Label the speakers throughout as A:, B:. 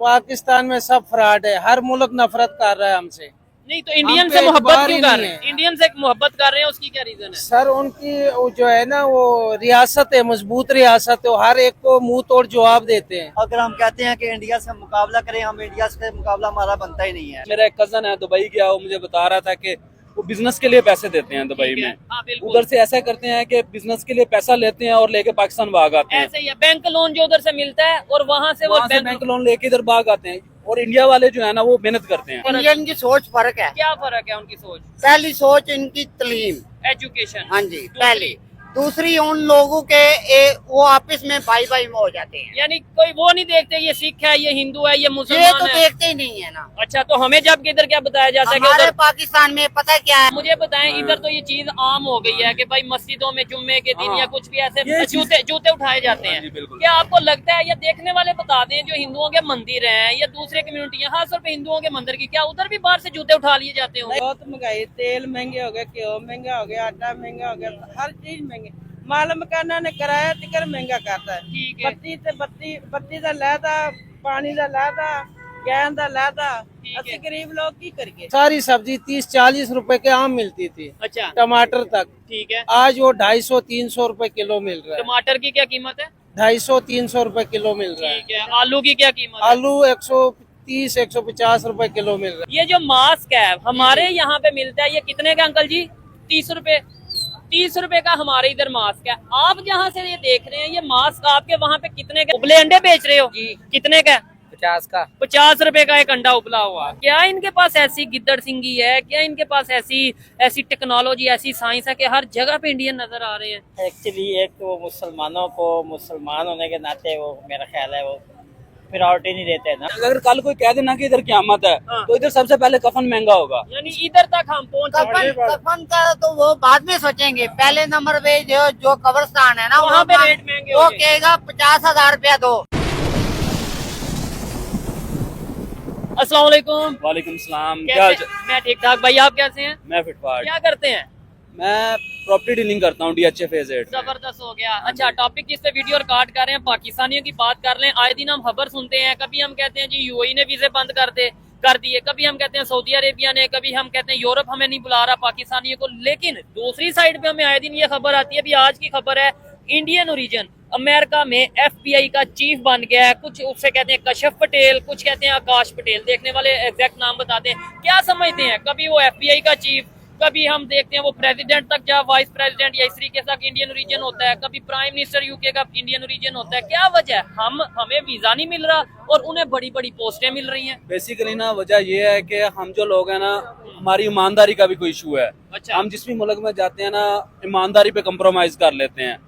A: पाकिस्तान में सब फ्रॉड है, हर मुल्क नफरत कर रहा है हमसे।
B: नहीं तो इंडियन
A: हम
B: से
A: पे
B: मोहब्बत
A: एतबार
B: क्यों
A: ही
B: कर
A: नहीं
B: रहे हैं?
A: है।
B: इंडियन से मोहब्बत कर रहे हैं, उसकी क्या रीजन है?
A: सर उनकी वो जो है ना, वो रियासत है, मजबूत रियासत है, वो हर एक को मुंह तोड़ जवाब देते हैं।
C: अगर हम कहते हैं कि इंडिया से मुकाबला करें, हम इंडिया से मुकाबला हमारा बनता ही नहीं है।
D: मेरा एक कजन है दुबई गया, वो मुझे बता रहा था कि वो बिजनेस के लिए पैसे देते हैं दुबई
B: ठीक है,
D: में।
B: हाँ, बिल्कुल।
D: उधर से ऐसा करते हैं कि बिजनेस के लिए पैसा लेते हैं और लेके पाकिस्तान भाग आते हैं।
B: ऐसे ही है, बैंक लोन जो उधर से मिलता है और वहाँ से वो
D: वहाँ से बैंक लोन लेके इधर भाग आते हैं, और इंडिया वाले जो है ना वो मेहनत करते हैं।
E: इंडियन की सोच फर्क है।
B: क्या फर्क है उनकी सोच?
E: पहली सोच इनकी तलीम,
B: एजुकेशन।
E: हाँ जी पहली। दूसरी उन लोगों के वो आपस में भाई भाई में हो जाते हैं।
B: यानी कोई वो नहीं देखते ये सिख है, ये हिंदू है, ये
E: ये
B: मुसलमान
E: तो
B: है।
E: देखते ही नहीं है ना।
B: अच्छा, तो हमें जब इधर क्या बताया जाता है कि
E: हमारे
B: उधर,
E: पाकिस्तान में पता है क्या है,
B: मुझे बताएं, इधर तो ये चीज आम हो गई है कि भाई मस्जिदों में जुम्मे के दिन
D: हाँ।
B: या कुछ भी ऐसे
D: ये चीज़-
B: जूते जूते उठाए जाते
D: हाँ जी,
B: हैं।
D: बिल्कुल।
B: क्या आपको लगता है, या देखने वाले बता दें जो हिंदुओं के मंदिर हैं या दूसरे कम्युनिटी है, खासतौर पे हिंदुओं के मंदिर की, क्या उधर भी बाहर से जूते उठा लिए जाते होंगे?
A: बहुत महंगाई, तेल महंगे हो गए, घ्यो महंगा हो गया, आटा महंगा हो गया, हर चीज महंगी। माल मकाना ने किराया तिकर महंगा करता है।
B: ठीक है,
A: बत्ती का लैदा, पानी का लैदा, गैस का लैदा।
B: ठीक है।
A: असं गरीब लोग की करिए। सारी सब्जी 30-40 रुपए के आम मिलती थी,
B: अच्छा,
A: टमाटर तक।
B: ठीक है।
A: आज वो 250-300 रुपए किलो मिल रहा है।
B: टमाटर की क्या कीमत है?
A: 250-300 रुपए किलो मिल रहा है।
B: ठीक है। आलू की क्या कीमत है?
A: आलू 130-150 रुपए किलो मिल रहा है।
B: ये जो मास्क है हमारे यहाँ पे मिलता है, ये कितने का अंकल जी? 30 रुपए। 30 रुपए का हमारे इधर मास्क है। आप जहाँ से ये देख रहे हैं, ये मास्क आपके वहाँ पे कितने का? उबले अंडे बेच रहे हो? कितने का?
A: 50 का।
B: 50 रुपए का एक अंडा उबला हुआ। क्या इनके पास ऐसी गिद्दड़ सिंगी है? क्या इनके पास ऐसी टेक्नोलॉजी, ऐसी साइंस है कि हर जगह पे इंडियन नजर आ रहे हैं?
F: एक्चुअली एक तो वो मुसलमानों को मुसलमान होने के नाते वो मेरा ख्याल है वो प्रायोरिटी नहीं देते ना।
D: अगर कल कोई कह देना कि इधर क़यामत है,
B: हाँ।
D: तो इधर सबसे पहले कफन महंगा होगा।
B: यानी इधर तक हम पहुँच
E: कफन का तो वो बाद में सोचेंगे। पहले नंबर पे जो कब्रिस्तान है ना,
B: वहाँ पे रेट महंगे
E: वो
B: हो गए।
E: कहेगा 50,000 रुपया दो।
B: अस्सलाम वालेकुम।
D: वालेकुम सलाम। क्या
B: कैसे? मैं ठीक ठाक भाई, आप कैसे हैं?
D: मैं फिटफाट,
B: क्या करते हैं?
D: मैं प्रॉपर्टी डीलिंग करता हूँ DHA-FZ।
B: जबरदस्त हो गया। अच्छा, टॉपिक किस पे वीडियो रिकॉर्ड कर रहे हैं? पाकिस्तानियों की बात कर रहे हैं। आए दिन हम खबर सुनते हैं, कभी हम कहते हैं जी UAE ने वीजे बंद कर दिए, कभी हम कहते हैं सऊदी अरेबिया ने, कभी हम कहते हैं यूरोप हमें नहीं बुला रहा पाकिस्तानियों को। लेकिन दूसरी साइड पे हमें आए दिन ये खबर आती है, अभी आज की खबर है, इंडियन ओरिजिन अमेरिका में FBI का चीफ बन गया है। कुछ उससे कहते हैं कशफ पटेल, कुछ कहते हैं आकाश पटेल। देखने वाले एग्जैक्ट नाम बताते हैं। क्या समझते हैं? कभी वो FBI का चीफ, कभी हम देखते हैं वो प्रेसिडेंट तक जा, वाइस प्रेसिडेंट या इस तरीके से इंडियन ओरिजिन होता है, कभी प्राइम मिनिस्टर UK का इंडियन ओरिजिन होता है। क्या वजह है? हमें वीजा नहीं मिल रहा और उन्हें बड़ी बड़ी पोस्टें मिल रही हैं।
D: बेसिकली ना वजह ये है कि हम जो लोग हैं ना, हमारी ईमानदारी का भी कोई इशू है।
B: अच्छा।
D: हम जिस भी मुल्क में जाते हैं ना, ईमानदारी पे कंप्रोमाइज कर लेते हैं।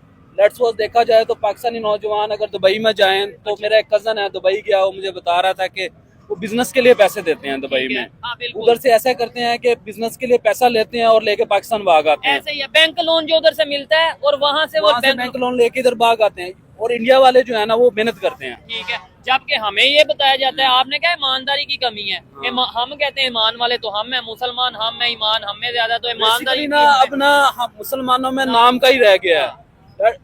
D: लेट्स सपोज देखा जाए तो पाकिस्तानी नौजवान अगर दुबई में जाएं, तो मेरा एक कजन है दुबई गया, वो मुझे बता रहा था कि वो बिजनेस के लिए पैसे देते हैं दुबई
B: ठीक है,
D: में।
B: हाँ, बिल्कुल।
D: उधर से ऐसा करते हैं कि बिजनेस के लिए पैसा लेते हैं और लेके पाकिस्तान भाग आते हैं।
B: ऐसे ही है, बैंक लोन जो उधर से मिलता है और वहाँ से वो
D: वहाँ से बैंक लोन लेके इधर भाग आते हैं, और इंडिया वाले जो है ना वो मेहनत करते हैं।
B: ठीक है। जबकि हमें ये बताया जाता है, आपने कहा ईमानदारी की कमी है। हम कहते हैं ईमान वाले तो हम हैं, मुसलमान हम हैं, ईमान हम में ज्यादा, तो ईमानदारी
D: Basically ना अब ना हम मुसलमानों में नाम का ही रह गया है।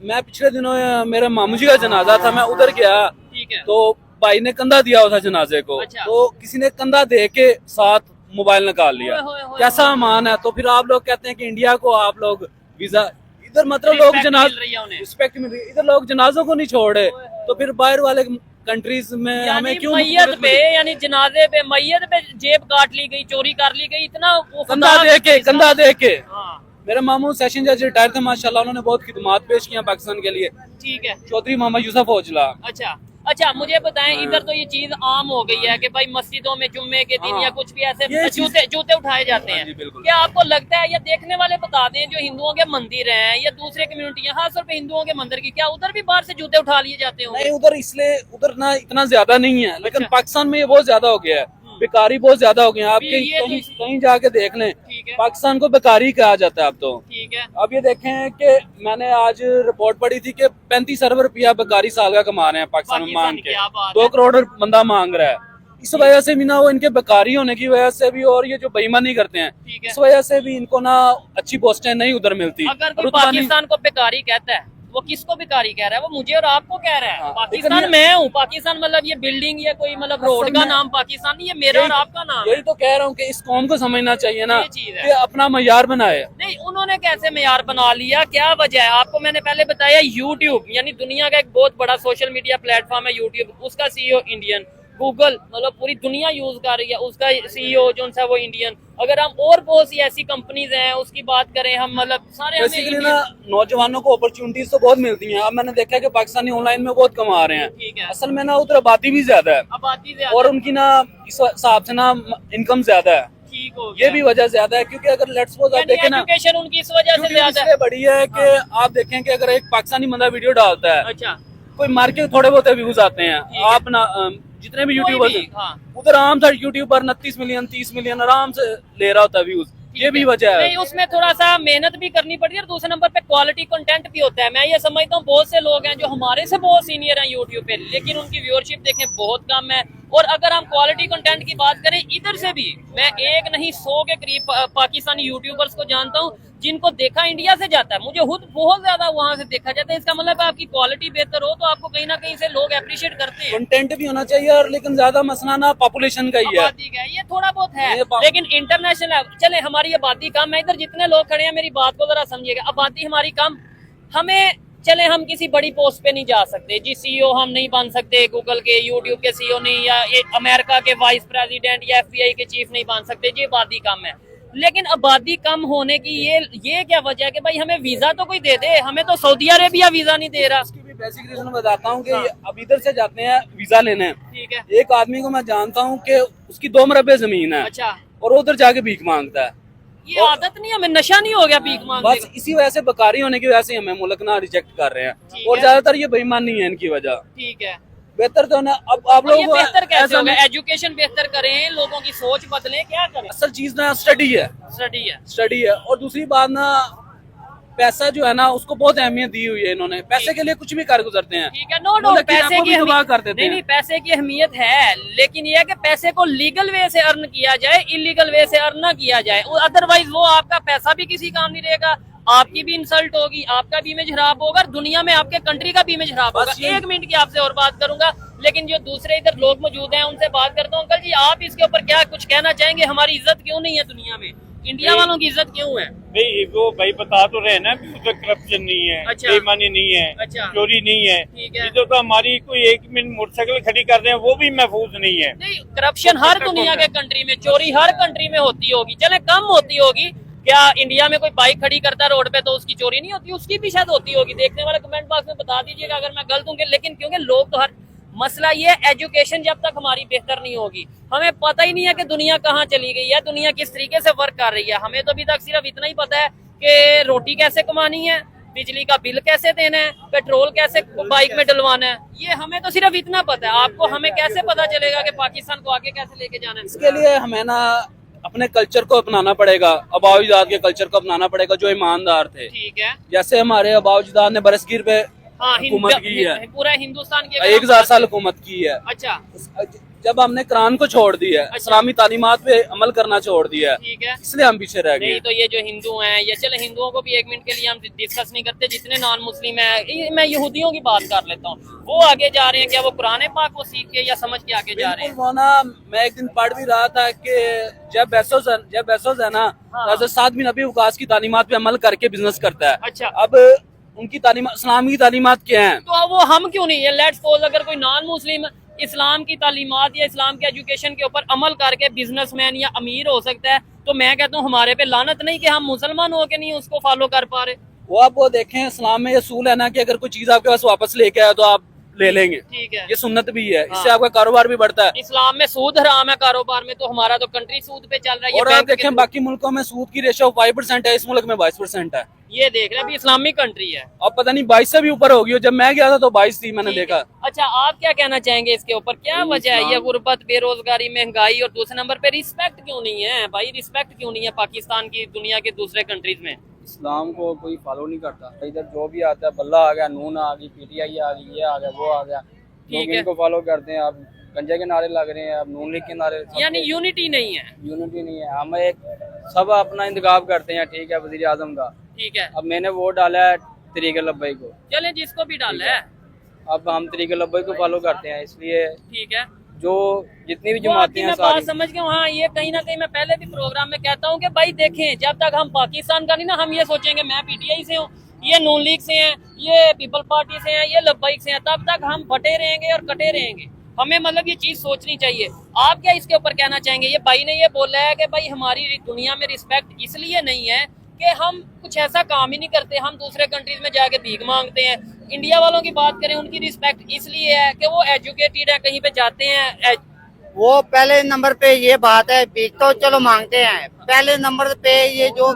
D: मैं पिछले दिनों मेरे मामू जी का जनाजा था, मैं उधर गया,
B: ठीक है।
D: तो भाई ने कंधा दिया हुआ था जनाजे को।
B: अच्छा।
D: तो किसी ने कंधा दे के साथ मोबाइल निकाल लिया।
B: ओए, ओए, ओए,
D: कैसा अमान है? तो फिर आप लोग कहते हैं कि इंडिया को आप लोग वीजा, इधर मतलब लोग
B: Respect
D: जनाज
B: मिल रही है उन्हें।
D: रिस्पेक्ट मिल रही है, इधर लोग जनाजों को नहीं छोड़े, तो फिर बाहर वाले कंट्रीज में हमें
B: यानी
D: क्यों
B: मैयत पे, यानी जनाजे पे, मैयत पे जेब काट ली गई, चोरी कर ली गई, इतना वो
D: कंधा दे के।
B: हाँ,
D: मेरे मामू सेशन जज रिटायर थे माशाल्लाह, उन्होंने बहुत खिदमात पेश किया पाकिस्तान के लिए।
B: ठीक है।
D: चौधरी मोहम्मद यूसुफ ओजला।
B: अच्छा, मुझे बताएं, इधर तो ये चीज आम हो गई है कि भाई मस्जिदों में जुम्मे के दिन
D: हाँ।
B: या कुछ भी ऐसे
D: ये
B: जूते उठाए जाते
D: हाँ
B: हैं।
D: जी, बिल्कुल।
B: क्या आपको लगता है, या देखने वाले बता दें जो हिंदुओं के मंदिर हैं या दूसरे कम्युनिटी है, खासतौर पे हिंदुओं के मंदिर की, क्या उधर भी बाहर से जूते उठा लिए जाते होंगे?
D: नहीं, उधर इसलिए उधर ना इतना ज्यादा नहीं है, लेकिन
B: अच्छा।
D: पाकिस्तान में ये बहुत ज्यादा हो गया है। बेकारी बहुत ज्यादा हो गया है। आप
B: ये
D: कहीं जाके देख लें,
B: ठीक है।
D: पाकिस्तान को बेकारी कहा जाता है अब तो।
B: ठीक है।
D: अब ये देखें कि मैंने आज रिपोर्ट पढ़ी थी कि 35 अरब रुपया बेकारी साल का कमा रहे हैं पाकिस्तान में मांग के।
B: क्या बात
D: 2
B: है।
D: करोड़ बंदा मांग रहा है। इस वजह से भी ना, वो इनके बेकारी होने की वजह से भी, और ये जो बेईमानी करते हैं,
B: ठीक है।
D: इस वजह से भी इनको ना अच्छी पोस्टें नहीं उधर मिलती।
B: अगर कोई
D: रुतबा नहीं-
B: पाकिस्तान को बेकारी कहता है, वो किसको भिखारी कह रहा है? वो मुझे और आपको कह रहा है।
D: हाँ,
B: पाकिस्तान
D: लेकिन
B: मैं हूँ, पाकिस्तान मतलब ये बिल्डिंग या कोई मतलब रोड का
D: में-
B: नाम पाकिस्तान नहीं, ये मेरा और आपका नाम है।
D: यही तो कह रहा हूँ कि इस कौम को समझना चाहिए ना
B: ये चीज है।
D: कि अपना मयार बनाए।
B: नहीं, उन्होंने कैसे मेयार बना लिया? क्या वजह है? आपको मैंने पहले बताया, यूट्यूब यानी दुनिया का एक बहुत बड़ा सोशल मीडिया प्लेटफॉर्म है यूट्यूब, उसका सीईओ इंडियन। गूगल मतलब पूरी दुनिया यूज कर रही है, उसका सीईओ जो है वो इंडियन। अगर हम और बहुत सी ऐसी कंपनीज हैं उसकी बात करें हम, मतलब सारे हमें
D: बेसिकली ना नौजवानों को अपॉर्चुनिटीज तो बहुत मिलती हैं। अब मैंने देखा है कि पाकिस्तानी ऑनलाइन में बहुत कमा रहे हैं।
B: ठीक है।
D: असल में ना उधर आबादी भी ज्यादा है
B: आबादी ज्यादा
D: और उनकी ना इस हिसाब से ना इनकम ज्यादा है।
B: ठीक हो
D: ये भी वजह ज्यादा है क्योंकि अगर लेट्स सपोज आप देखें ना,
B: एजुकेशन उनकी इस वजह से
D: YouTube
B: ज्यादा है।
D: इसलिए बड़ी है कि आप देखें कि अगर एक पाकिस्तानी बंदा वीडियो डालता है,
B: अच्छा,
D: कोई मार के थोड़े बहुत व्यूज आते हैं।
B: ठीक है।
D: आप ना जितने भी यूट्यूबर्स
B: भी,
D: हैं
B: हाँ।
D: उधर आराम से यूट्यूबर 29 मिलियन 30 मिलियन आराम से ले रहा होता है व्यूज। ये भी वजह है।
B: नहीं, उसमें थोड़ा सा मेहनत भी करनी पड़ती है और दूसरे नंबर पे क्वालिटी कंटेंट भी होता है। मैं ये समझता हूँ बहुत से लोग हैं जो हमारे से बहुत सीनियर हैं यूट्यूब पे, लेकिन उनकी व्यूअरशिप देखें बहुत कम है। और अगर हम क्वालिटी कंटेंट की बात करें, इधर से भी मैं एक नहीं 100 के करीब पाकिस्तानी यूट्यूबर्स को जानता हूँ जिनको देखा इंडिया से जाता है। मुझे खुद बहुत ज्यादा वहां से देखा जाता है। इसका मतलब आपकी क्वालिटी बेहतर हो तो आपको कहीं ना कहीं से लोग अप्रिशिएट करते हैं।
D: कंटेंट भी होना चाहिए और लेकिन ज्यादा मसला ना पॉपुलेशन का ही है।
B: आबादी का है, ये थोड़ा बहुत है,
D: ये
B: लेकिन इंटरनेशनल चले हमारी आबादी कम है। इधर जितने लोग खड़े हैं मेरी बात को जरा समझिएगा, आबादी हमारी कम, हमें चले हम किसी बड़ी पोस्ट पे नहीं जा सकते जी, सीईओ हम नहीं बन सकते गूगल के, यूट्यूब के सीईओ नहीं, या अमेरिका के वाइस प्रेसिडेंट या एफबीआई के चीफ नहीं बन सकते जी, आबादी कम है। लेकिन आबादी कम होने की ये क्या वजह है कि भाई हमें वीजा तो कोई दे दे? हमें तो सऊदी अरेबिया वीजा नहीं दे रहा।
D: इसकी भी बेसिक रीजन बताता हूँ कि अब इधर से जाते हैं वीजा लेने,
B: ठीक है।
D: एक आदमी को मैं जानता हूँ कि उसकी 2 मरबे जमीन है
B: अच्छा,
D: और उधर जाके भीख मांगता है।
B: ये आदत नहीं, हमें नशा नहीं हो गया भीख मांगने
D: बस इसी वजह से बकारी होने की वजह से हमें मुल्क ना रिजेक्ट कर रहे हैं
B: ठीक
D: और
B: है।
D: ज्यादातर ये बेईमानी है इनकी वजह।
B: ठीक है।
D: बेहतर तो ना अब आप
B: और ये
D: लोग
B: बेहतर कैसे
D: ऐसा
B: होगा?
D: नहीं-
B: एजुकेशन बेहतर करें, लोगों की सोच बदलें, क्या करें?
D: असल चीज ना स्टडी है,
B: स्टडी है।
D: स्टडी है। और दूसरी बात ना पैसा जो है ना उसको बहुत अहमियत दी हुई है इन्होंने। पैसे के लिए कुछ भी कर गुजरते हैं।
B: ठीक है, नो नो,
D: लेकिन
B: पैसे
D: आपको
B: की
D: भी तबाह
B: अहमियत
D: कर देते
B: नहीं
D: हैं।
B: नहीं, पैसे की अहमियत है, लेकिन ये है कि पैसे को लीगल वे से अर्न किया जाए, इलीगल वे से अर्न ना किया जाए। अदरवाइज वो आपका पैसा भी किसी काम नहीं रहेगा, आपकी भी इंसल्ट होगी, आपका भी इमेज खराब होगा, और दुनिया में आपके कंट्री का भी इमेज खराब होगा।
D: बस ये-
B: 1 मिनट की आपसे और बात करूंगा, लेकिन जो दूसरे इधर लोग मौजूद हैं उनसे बात करता हूँ। अंकल जी, आप इसके ऊपर क्या कुछ कहना चाहेंगे? हमारी इज्जत क्यों नहीं है दुनिया में? इंडिया वालों की इज्जत क्यों है?
G: भाई वो भाई बता तो रहे ना कि उधर करप्शन नहीं है,
B: अच्छा।
G: बेईमानी नहीं है,
B: अच्छा।
G: चोरी नहीं है।
B: ठीक है।
G: इधर तो हमारी कोई 1 मिनट मोटरसाइकिल खड़ी कर रहे हैं वो भी महफूज नहीं है।
B: नहीं, करप्शन हर दुनिया के कंट्री में, चोरी हर कंट्री में होती होगी, चले कम होती होगी। क्या इंडिया में कोई बाइक खड़ी करता है रोड पे तो उसकी चोरी नहीं होती? उसकी भी शायद होती होगी। देखने वाले कमेंट बॉक्स में बता दीजिएगा अगर मैं गलत हूँ। लेकिन क्योंकि लोग तो हर मसला ये है, एजुकेशन जब तक हमारी बेहतर नहीं होगी, हमें पता ही नहीं है कि दुनिया कहाँ चली गई है, दुनिया किस तरीके से वर्क कर रही है। हमें तो अभी तक सिर्फ इतना ही पता है कि रोटी कैसे कमानी है, बिजली का बिल कैसे देना है, पेट्रोल कैसे बाइक में डलवाना है, ये हमें तो सिर्फ इतना पता है। आपको हमें कैसे पता चलेगा कि पाकिस्तान को आगे कैसे लेके जाना है?
D: इसके लिए हमें ना अपने कल्चर को अपनाना पड़ेगा, अबाउजाद के कल्चर को अपनाना पड़ेगा जो ईमानदार थे।
B: ठीक है।
D: जैसे हमारे अबाउजाद ने बरसगीर पे
B: हाँ,
D: हुकूमत की है,
B: पूरा हिंदुस्तान की
D: 1000 साल हुकूमत की है।
B: अच्छा,
D: जब हमने कुरान को छोड़ दिया है, इस्लामी तालीमात पे अमल करना छोड़ दिया है,
B: ठीक है।
D: इसलिए हम पीछे रह गए
B: नहीं
D: हैं।
B: तो ये जो हिंदू हैं, ये चले हिंदुओं को भी 1 मिनट के लिए हम डिस्कस नहीं करते, जितने नॉन मुस्लिम है, मैं यहूदियों की बात कर लेता हूँ। वो आगे जा रहे हैं, क्या वो कुरान पाक को सीख के या समझ के आगे जा रहे हैं?
D: बिल्कुल वो ना, मैं एक दिन पढ़ भी रहा था कि जब बेसोस है ना, हज़रत साद बिन अबी वक़ास की तालीमात पे अमल करके बिजनेस करता है।
B: अच्छा।
D: अब उनकी तालीमात, इस्लाम की तालीमात क्या है?
B: तो वो हम क्यों नहीं है? लेट्स सपोज अगर कोई नॉन मुस्लिम इस्लाम की तालीमात या इस्लाम के एजुकेशन के ऊपर अमल करके बिजनेसमैन या अमीर हो सकता है, तो मैं कहता हूँ हमारे पे लानत नहीं कि हम मुसलमान हो के नहीं उसको फॉलो कर पा रहे।
D: वो आप वो देखें, इस्लाम में ये असूल है ना कि अगर कोई चीज आपके पास वापस लेके आए तो आप ले लेंगे।
B: ठीक है।
D: ये सुन्नत भी है, इससे
B: हाँ।
D: आपका कारोबार भी बढ़ता है।
B: इस्लाम में सूद हराम है, कारोबार में तो हमारा तो कंट्री सूद पे चल रहा है। ये
D: और आप
B: बैंक के
D: देखें
B: थ्रू-
D: बाकी मुल्कों में सूद की रेशो 5% है, इस मुल्क में 22% है।
B: ये देख रहे हैं, अभी इस्लामिक कंट्री है।
D: अब पता नहीं 22 से भी ऊपर होगी, और जब मैं गया था तो 22 थी, मैंने
B: ठीक है।
D: देखा।
B: अच्छा, आप क्या कहना चाहेंगे इसके ऊपर? क्या वजह है ये गुर्बत, बेरोजगारी, महंगाई, और दूसरे नंबर पे रिस्पेक्ट क्यों नहीं है भाई? रिस्पेक्ट क्यों नहीं है पाकिस्तान की दुनिया के दूसरे कंट्रीज में?
H: इस्लाम को कोई फॉलो नहीं करता। इधर जो भी आता है, बल्ला आ गया, नून आ गई, पीटीआई आ गई, ये आ गया, वो आ गया,
B: ठीक
H: लोग
B: है।
H: इनको फॉलो करते हैं। अब गंजे के नारे लग रहे हैं, अब नून लीग के नारे।
B: यानी यूनिटी नहीं है।
H: यूनिटी नहीं है। हम एक सब अपना इंतखाब करते हैं, ठीक है, वजीर आजम का।
B: ठीक है।
H: अब मैंने वोट डाला है तरीके लब्बई को।
B: चले जिसको भी डाला है,
H: अब हम तरीके लब्बई को फॉलो करते हैं, इसलिए
B: ठीक है।
H: जो जितनी भी
B: वो आपकी
H: जमातें हैं
B: मैं बात
H: सारी,
B: समझ गया हूँ। हाँ, ये कहीं ना कहीं मैं पहले भी प्रोग्राम में कहता हूँ कि भाई देखें, जब तक हम पाकिस्तान का नहीं ना, हम ये सोचेंगे मैं पीटीआई से हूँ, ये नून लीग से हैं, ये पीपल पार्टी से हैं, ये लब्बाइक से हैं, तब तक हम बटे रहेंगे और कटे रहेंगे। हमें मतलब ये चीज सोचनी चाहिए। आप क्या इसके ऊपर कहना चाहेंगे? ये भाई ने ये बोला है कि भाई हमारी दुनिया में रिस्पेक्ट इसलिए नहीं है कि हम कुछ ऐसा काम ही नहीं करते, हम दूसरे कंट्रीज में जाके भीख मांगते हैं। इंडिया वालों की बात करें, उनकी रिस्पेक्ट इसलिए है कि वो एजुकेटेड है, कहीं पे जाते हैं।
E: वो पहले नंबर पे ये बात है, भीख तो चलो मांगते हैं, पहले नंबर पे ये जो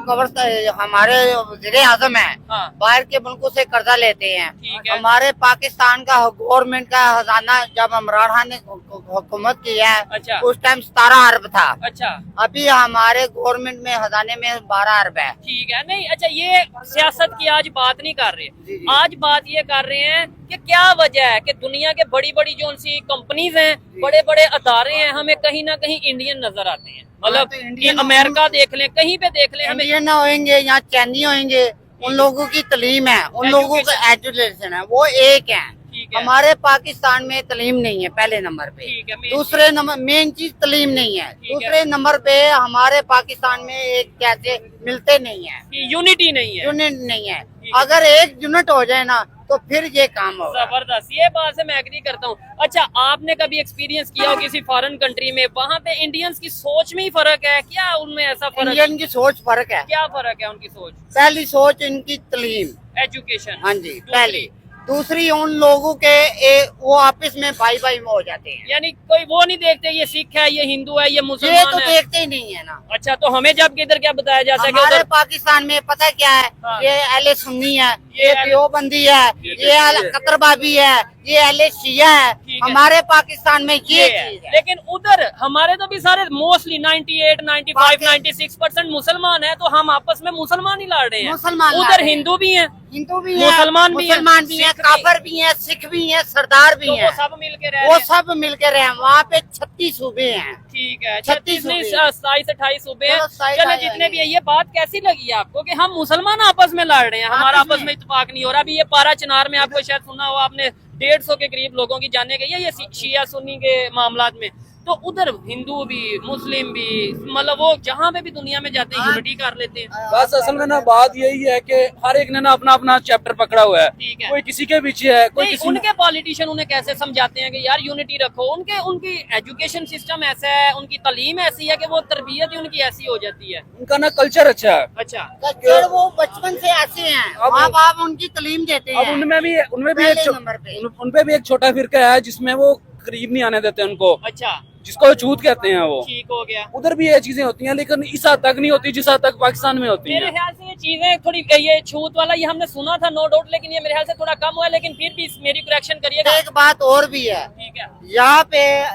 E: हमारे वज़ीर-ए-आज़म है,
B: हाँ।
E: बाहर के मुल्कों से कर्जा लेते हैं।
B: ठीक है।
E: हमारे पाकिस्तान का गवर्नमेंट का खजाना जब इमरान खान ने हुकूमत की है,
B: अच्छा।
E: उस टाइम 17 अरब था।
B: अच्छा,
E: अभी हमारे गवर्नमेंट में खजाने में 12 अरब है।
B: ठीक है। नहीं, अच्छा, ये सियासत की आज बात नहीं कर
E: जी,
B: रहे,
E: जी।
B: आज बात ये कर रहे हैं कि क्या वजह है कि दुनिया के बड़ी बड़ी जो सी कंपनीज हैं, बड़े बड़े अदारे हैं, हमें कहीं ना कहीं इंडियन नजर आते हैं। मतलब
E: तो
B: ये
E: इंडियन
B: अमेरिका देख लें, कहीं पे देख लें, हमें
E: इंडियन होंगे या चाइनी होंगे, उन लोगों की तालीम है, उन लोगों का एजुकेशन है, वो एक है।
B: ठीक है।
E: हमारे पाकिस्तान में तालीम नहीं है पहले नंबर पे।
B: ठीक है, मेन
E: दूसरे नंबर मेन चीज तालीम नहीं है।
B: ठीक है।
E: दूसरे नंबर पे हमारे पाकिस्तान में एक कैसे मिलते नहीं है,
B: यूनिटी नहीं है।
E: यूनिट नहीं है।
B: ठीक है।
E: अगर एक यूनिट हो जाए ना तो फिर ये काम होगा।
B: जबरदस्त, ये बात से मैं एग्री करता हूँ। अच्छा, आपने कभी एक्सपीरियंस किया हो किसी फॉरेन कंट्री में, वहाँ पे इंडियंस की सोच में ही फर्क है क्या? उनमें ऐसा फर्क
E: इंडियन की सोच फर्क है।
B: क्या फर्क है उनकी सोच?
E: पहली सोच इनकी तालीम,
B: एजुकेशन।
E: हाँ जी पहली। दूसरी उन लोगों के वो आपस में भाई भाई में हो जाते हैं।
B: यानी कोई वो नहीं देखते ये सिख है, ये हिंदू है, ये
E: ये
B: मुसलमान
E: तो
B: है।
E: देखते ही नहीं है ना।
B: अच्छा, तो हमें जब किधर क्या बताया जाता है कि
E: हमारे
B: उधर
E: पाकिस्तान में पता है क्या है,
B: हाँ।
E: ये अहले सुन्नी है,
B: ये
E: ये
B: अहले-
E: देवबंदी है, ये अहले कतरबाबी है, ये अहले शिया है।
B: ठीक है।
E: हमारे पाकिस्तान में ये
B: है।
E: चीज है।
B: लेकिन उधर हमारे तो भी सारे मोस्टली 98, 95, 96% मुसलमान है, तो हम आपस में मुसलमान ही लड़ रहे हैं।
E: मुसलमान लड़
B: उधर
E: रहे हैं।
B: हिंदू भी हैं,
E: हिंदू भी है,
B: मुसलमान भी हैं,
E: मुसलमान भी है,
B: सिख भी।
E: काफर भी है, सिख भी है, सरदार भी
B: तो
E: है।
B: वो सब मिल के रह
E: वो
B: रहे हैं।
E: सब मिलकर रहे हैं। वहाँ पे 36 सूबे हैं।
B: ठीक है,
E: 36
B: 36 नहीं,
E: सूबे हैं।
B: 27, 28 सूबे हैं।
E: चलो, 27,
B: चलो,
E: 28
B: जितने भी है, ये बात कैसी लगी आपको कि हम मुसलमान आपस में लड़ रहे हैं, हमारा
E: आपस
B: आपस
E: में।
B: में इत्तेफाक नहीं हो रहा? अभी ये पारा चिनार में आपको शायद सुना हो आपने, 150 के करीब लोगों की जाने गई है ये शिया सुन्नी के मामलात में। तो उधर हिंदू भी, मुस्लिम भी, मतलब वो जहाँ पे भी दुनिया में जाते हैं यूनिटी कर लेते हैं।
D: बस असल में ना बात यही है कि हर एक ने ना अपना अपना चैप्टर पकड़ा हुआ है।
B: ठीक है।
D: कोई किसी के पीछे है, कोई
B: नहीं,
D: किसी
B: उनके पॉलिटिशियन उन्हें कैसे समझाते हैं कि यार यूनिटी रखो? उनकी एजुकेशन सिस्टम ऐसा है, उनकी तालीम ऐसी है कि वो तरबियत ही उनकी ऐसी हो जाती है।
D: उनका ना कल्चर अच्छा है।
B: अच्छा,
E: कल्चर वो बचपन से ऐसे हैं,
D: अब-
E: माँ बाप उनकी तालीम देते
D: अब
E: हैं।
D: उनमें भी
E: पहले नंबर पे।
D: उनपे भी एक छोटा फिरका है जिसमें वो करीब नहीं आने देते उनको,
B: अच्छा,
D: जिसको छूत कहते हैं वो।
B: ठीक हो गया।
D: उधर भी ये चीजें होती हैं, लेकिन इस हद तक नहीं होती जिस हद तक पाकिस्तान में होती
B: मेरे
D: हैं।
B: ख्याल से ये चीजें थोड़ी, ये छूत वाला ये हमने सुना था नो डाउट, लेकिन ये मेरे ख्याल से थोड़ा कम हुआ है, लेकिन फिर भी मेरी करेक्शन करिएगा।
E: एक बात और भी है,
B: ठीक है।
E: यहाँ पे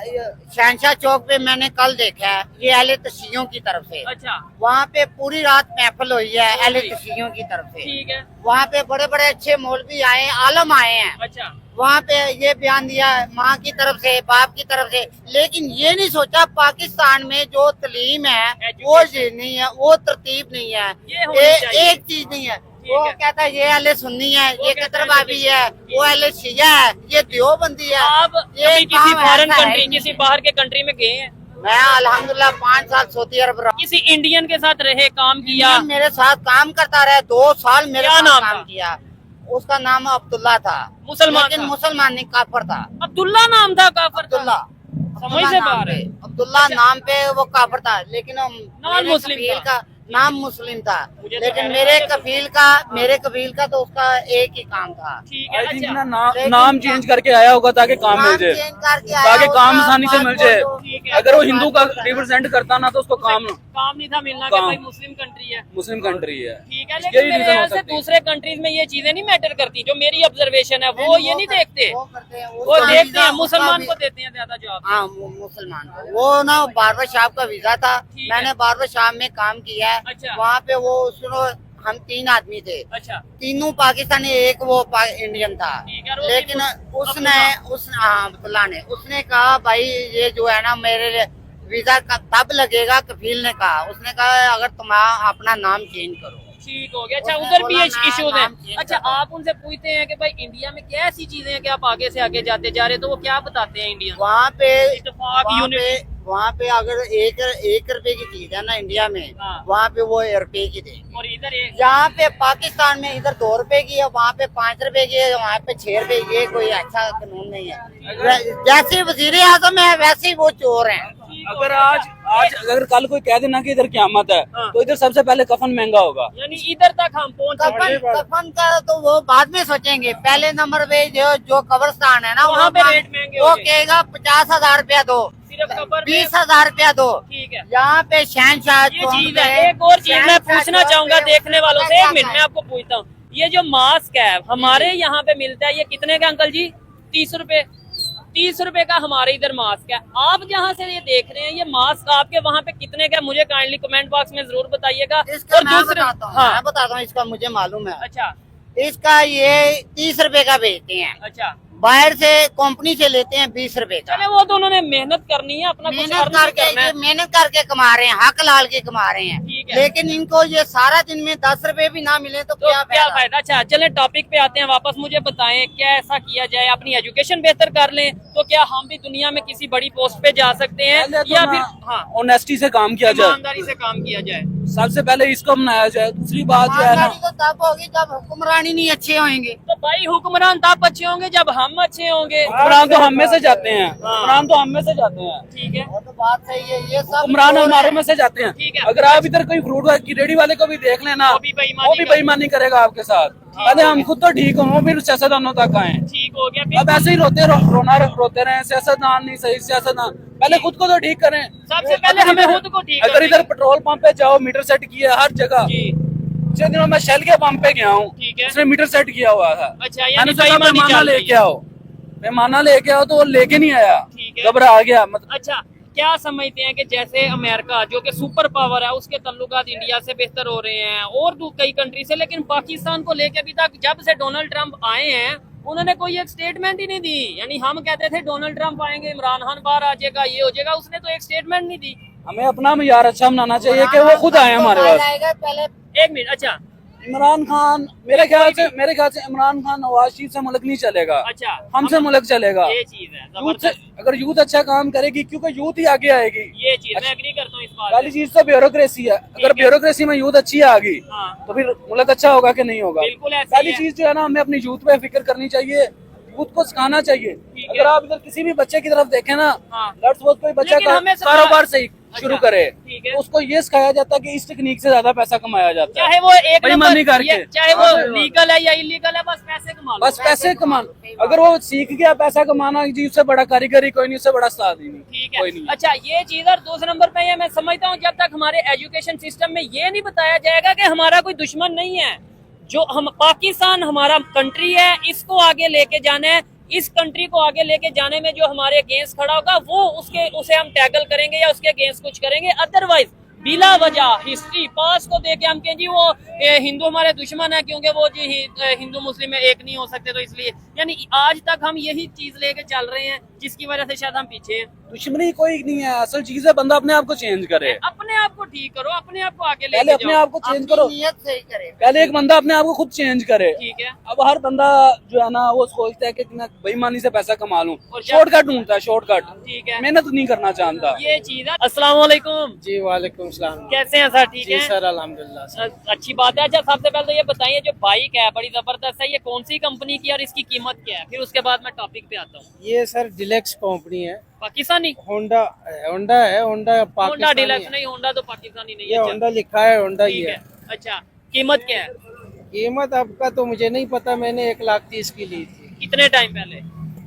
E: शहनशाह चौक पे मैंने कल देखा है, ये अहले तशियों की तरफ से।
B: अच्छा,
E: वहाँ पे पूरी रात महफिल हुई है अहले तशियों की तरफ से।
B: ठीक है।
E: वहाँ पे बड़े बड़े अच्छे मौलवी आए, आलम आए हैं।
B: अच्छा,
E: वहाँ पे ये बयान दिया माँ की तरफ से, बाप की तरफ से, लेकिन ये नहीं सोचा पाकिस्तान में जो तालीम है वो ये नहीं है, वो तरतीब नहीं है,
B: ये होनी चाहिए।
E: एक चीज नहीं है। वो
B: है।
E: कहता है ये अहले सुन्नी है, ये
B: कहता है
E: कतरबाबी है, वो अहले शिया है, ये देवबंदी है।
B: आप
E: ये
B: कभी किसी
E: काम
B: फॉरेन
E: ऐसा है
B: कंट्री,
E: ही नहीं।
B: किसी बाहर के कंट्री में गए हैं?
E: मैं अल्हम्दुलिल्लाह 5 साल सऊदी अरब रहा।
B: किसी इंडियन के साथ रहे, काम किया?
E: मेरे साथ काम करता रहा, 2 साल मेरे
B: क्या
E: साथ
B: नाम
E: काम
B: था?
E: किया। उसका नाम अब्दुल्ला था,
B: मुसलमान
E: लेकिन
B: था?
E: मुसलमान नहीं, काफर था।
B: अब्दुल्ला नाम था काफर का?
E: अब्दुल्ला
B: समझ से बाहर है।
E: अब्दुल्ला नाम पे वो काफर था, लेकिन
B: नॉन मुस्लिम था।
E: नाम मुस्लिम था,
B: मुझे तो
E: लेकिन
B: हैरान
E: मेरे
B: है।
E: कफील का तो उसका एक ही काम था।
B: ठीक है।
D: आई थिंक
B: अच्छा,
D: ना
E: लेकिन
D: नाम चेंज करके आया होगा ताकि काम मिल
E: नाम
D: जाए,
E: चेंज करके आया,
D: ताकि काम
E: उसका
D: आसानी से मिल जाए।
E: पासपोर्ट
B: ठीक है।
D: अगर वो हिंदू का रिप्रेजेंट करता ना तो उसको काम
B: काम नहीं था मिलना कि
D: काम।
B: भाई मुस्लिम कंट्री है।
D: मुस्लिम कंट्री है।
B: ठीक है,
D: इसके
B: लेकिन
D: भी
B: मेरे
D: reason हो
B: ख्याल से
D: सकते हैं।
B: दूसरे कंट्रीज में ये चीजें नहीं मैटर करती। जो मेरी ऑब्जर्वेशन है वो ये नहीं देखते,
E: वो करते हैं,
B: वो
E: उसका
B: देखते
E: वीजा,
B: हैं
E: उसका
B: मुसलमान
E: भी-
B: को देते हैं ज्यादा जॉब।
E: हाँ, मुसलमान को। वो ना बारबर साहब का वीजा था,
B: ठीक
E: मैंने
B: है।
E: बारबर साहब में काम किया है।
B: अच्छा।
E: वहाँ पे वो सुनो, हम 3 आदमी थे,
B: अच्छा,
E: तीनों पाकिस्तानी, एक वो इंडियन था।
B: ठीक है। और वो
E: लेकिन
B: भी
E: अब्दुल्ला ने उसने कहा भाई ये जो है ना मेरे लिए वीजा का तब लगेगा, कफील ने कहा। उसने कहा अगर तुम अपना नाम चेंज करो।
B: ठीक हो गया। अच्छा उधर भी ये
E: बोला,
B: इश्यूज
E: नाम
B: हैं।
E: change
B: अच्छा
E: करवा।
B: आप उनसे पूछते हैं कि भाई इंडिया में क्या ऐसी चीजें हैं कि आप आगे से आगे जाते जा रहे हैं, तो वो क्या बताते हैं इंडिया
E: वहाँ पे
B: इत्तेफाक, यूनिटी।
E: वहाँ पे अगर एक रुपए की चीज है ना इंडिया में,
B: हाँ।
E: वहाँ पे वो रुपए की देंगे।
B: और इधर एक
E: यहाँ पे पाकिस्तान में इधर 2 रुपए की है, वहाँ पे 5 रुपए की है, वहाँ पे 6 रुपए की है। कोई अच्छा कानून नहीं है। जैसे वजीर आजम है वैसे ही वो चोर हैं।
D: अगर आज अगर कल कोई कह देना कि इधर क़यामत है,
B: हाँ।
D: तो इधर सबसे पहले कफन महंगा होगा।
B: यानी इधर तक हम पहुंच
E: कफन का तो वो बाद में सोचेंगे। पहले नंबर पे जो कब्रिस्तान है ना,
B: वहाँ पे रेट महंगे हो
E: वो
B: गए।
E: कहेगा 50,000 रुपया दो,
B: सिर्फ कबर में।
E: 20,000 रुपया दो।
B: ठीक है,
E: यहाँ पे शहनशाह
B: ये चीज है। एक और चीज मैं पूछना चाहूंगा देखने वालों से, 1 मिनट मैं आपको पूछता हूँ, ये जो मास्क है हमारे यहाँ पे मिलता है, ये कितने का अंकल जी? 30 रुपए। 30 रुपए का हमारे इधर मास्क है। आप जहाँ से ये देख रहे हैं, ये मास्क आपके वहाँ पे कितने का? मुझे काइंडली कमेंट बॉक्स में जरूर बताइएगा।
E: इसका मैं
B: दूसरे
E: बताता हूँ,
B: हाँ
E: मैं बताता हूँ, इसका मुझे मालूम है।
B: अच्छा
E: इसका ये 30 रुपए का बेचते हैं,
B: अच्छा,
E: बाहर से कंपनी से लेते हैं 20 रुपए का।
B: चले वो तो उन्होंने मेहनत करनी है, अपना कुछ
E: मेहनत
B: earn भी करना
E: करके
B: है।
E: ये मेहनत करके कमा रहे हैं, हक लाल के कमा रहे हैं।
B: ठीक है।
E: लेकिन इनको ये सारा दिन में 10 रुपए भी ना मिले तो
B: तो
E: क्या
B: क्या
E: फायदा?
B: फायदा। अच्छा चले टॉपिक पे आते हैं वापस। मुझे बताएं क्या ऐसा किया जाए, अपनी एजुकेशन बेहतर कर लें तो क्या हम भी दुनिया में किसी बड़ी पोस्ट पे जा सकते हैं, या फिर हाँ
D: ऑनेस्टी से काम किया जाए,
B: ईमानदारी से काम किया जाए।
D: सबसे पहले इसको मनाया जाए। दूसरी बात जो है ना,
E: ईमानदारी तो तब होगी जब हुक्मरानी नहीं अच्छे होंगे।
B: तो भाई हुक्मरान तब अच्छे होंगे जब हम अच्छे होंगे।
D: हुक्मरान तो हम में से जाते हैं, हुक्मरान तो हम में से जाते हैं,
B: ठीक है,
E: वो तो बात सही है। ये सब
D: हुक्मरान
E: चोर
D: हमारे
E: हैं।
D: में से जाते
B: ठीक
D: हैं।
B: है।
D: अगर आप इधर कोई फ्रूट की रेडी वाले को भी देख लेना,
B: वो भी बेईमानी
D: वो भी बेईमानी करेगा आपके साथ। पहले हम खुद तो ठीक हों, फिर सियासतदानों तक आए।
B: ठीक हो गया।
D: अब ऐसे ही रोते रहे सियासतदान नहीं सही, सियासतदान पहले खुद को तो ठीक करें।
B: सबसे पहले हमें खुद को ठीक
D: अगर
B: करना
D: इधर
B: है।
D: पेट्रोल पंप पे जाओ, मीटर सेट किया है हर जगह।
B: जी
D: पिछले दिनों मैं शेल के पंप पे गया हूँ,
B: ठीक है।
D: उसने मीटर सेट किया हुआ था।
B: अच्छा, यानी
D: मैंने सोचा
B: बेईमानी
D: मेहमाना
B: चल रही
D: लेके
B: है।
D: आओ, मेहमाना लेके आओ, तो वो लेके नहीं आया,
B: ठीक है।
D: घबरा गया। मतलब
B: अच्छा क्या समझते हैं कि जैसे अमेरिका जो कि सुपर पावर है, उसके तल्लुकात इंडिया से बेहतर हो रहे हैं और कई कंट्री से, लेकिन पाकिस्तान को लेके अभी तक जब से डोनाल्ड ट्रंप आए हैं उन्होंने कोई एक स्टेटमेंट ही नहीं दी। यानी हम कहते थे डोनाल्ड ट्रंप आएंगे, इमरान खान बाहर आ जाएगा, ये हो जाएगा, उसने तो एक स्टेटमेंट नहीं दी।
D: हमें अपना मयार अच्छा बनाना चाहिए कि वो खुद आए हमारे पास।
E: आएगा पहले।
B: 1 मिनट। अच्छा
D: इमरान खान मेरे ख्याल से इमरान खान नवाज शरीफ से मुल्क नहीं चलेगा,
B: अच्छा,
D: हमसे मुल्क चलेगा।
B: ये चीज है
D: यूथ से,
B: जबरदस्त।
D: अगर यूथ अच्छा काम करेगी, क्योंकि यूथ ही आगे आएगी।
B: ये चीज मैं एग्री करता हूँ इस बात
D: पहली
B: से।
D: चीज तो ब्यूरोक्रेसी है। अगर ब्यूरोक्रेसी में यूथ अच्छी आ गई
B: हाँ
D: तो फिर मुल्क अच्छा होगा कि नहीं होगा।
B: बिल्कुल ऐसा
D: पहली
B: ही है।
D: चीज जो है ना, हमें अपनी यूथ पे फिक्र करनी चाहिए, यूथ को सिखाना चाहिए।
B: ठीक
D: अगर
B: है।
D: आप इधर किसी भी बच्चे की तरफ देखें ना,
B: हाँ।
D: लेट्स सपोज कोई बच्चा
B: लेकिन हमें सिखा-
D: कारोबार से शुरू करे,
B: ठीक है।
D: तो उसको ये सिखाया जाता है कि इस टेक्निक से ज्यादा पैसा कमाया जाता है।
B: चाहे वो एक
D: बेईमानी
B: नंबर
D: करके।
B: चाहे वो
D: हाँ,
B: लीगल है या इलीगल है, बस पैसे कमा लो।
D: बस पैसे कमाना। अगर वो सीख गया पैसा कमाना, जी उससे बड़ा कारीगरी कोई नहीं, उससे बड़ा उस्ताद ही नहीं।
B: ठीक
D: कोई
B: है।
D: नहीं।
B: अच्छा ये चीज, और दूसरे नंबर पे ये मैं समझता हूँ, जब तक हमारे एजुकेशन सिस्टम में ये नहीं बताया जाएगा कि हमारा कोई दुश्मन नहीं है, जो हम पाकिस्तान हमारा कंट्री है, इसको आगे लेके जाना है, इस कंट्री को आगे लेके जाने में जो हमारे अगेंस्ट खड़ा होगा वो उसे हम टैकल करेंगे या उसके अगेंस्ट कुछ करेंगे। अदरवाइज बिला वजह हिस्ट्री पास को देके हम कहें जी वो हिंदू हमारे दुश्मन है क्योंकि वो जी हिंदू मुस्लिम में एक नहीं हो सकते, तो इसलिए यानी आज तक हम यही चीज लेके चल रहे हैं जिसकी वजह से शायद हम पीछे हैं।
D: दुश्मनी कोई नहीं है, असल चीज है बंदा अपने आप को चेंज करे।
B: अपने आप को ठीक करो, अपने आप को आगे
D: पहले
B: लेके
D: अपने
B: जाओ।
D: आप को चेंज
E: अपनी
D: करो।
E: नियत सही करे।
D: पहले एक बंदा अपने आप को खुद चेंज करे।
B: ठीक है।
D: अब हर बंदा जो है ना, वो सोचता है कि मैं बेईमानी से पैसा कमा लूं,
B: और जब-
D: शॉर्टकट ढूंढता है, शॉर्टकट,
B: ठीक है,
D: मेहनत नहीं करना चाहता।
B: ये चीज है। अस्सलाम वालेकुम,
H: जी वालेकुम सलाम।
B: कैसे हैं सर? ठीक
H: जी
B: है
H: सर अल्हम्दुलिल्लाह सर।
B: अच्छी बात है। अच्छा सबसे पहले तो ये बताइए जो बाइक है बड़ी जबरदस्त है, ये कौन सी कंपनी की और इसकी कीमत क्या है, फिर उसके बाद मैं टॉपिक पे आता हूँ।
H: ये सर डिलेक्स कंपनी है,
B: पाकिस्तानी
H: होंडा होंडा है, होंडा
B: होंडा
H: पाकिस्तानी
B: डिलक्स
H: है।
B: नहीं, होंडा तो पाकिस्तानी नहीं
H: ये
B: है।
H: होंडा लिखा है, होंडा ही
B: ठीक
H: है।
B: है। अच्छा कीमत क्या है?
H: कीमत आपका तो मुझे नहीं पता, मैंने 1,30,000 की ली थी।
B: कितने टाइम पहले?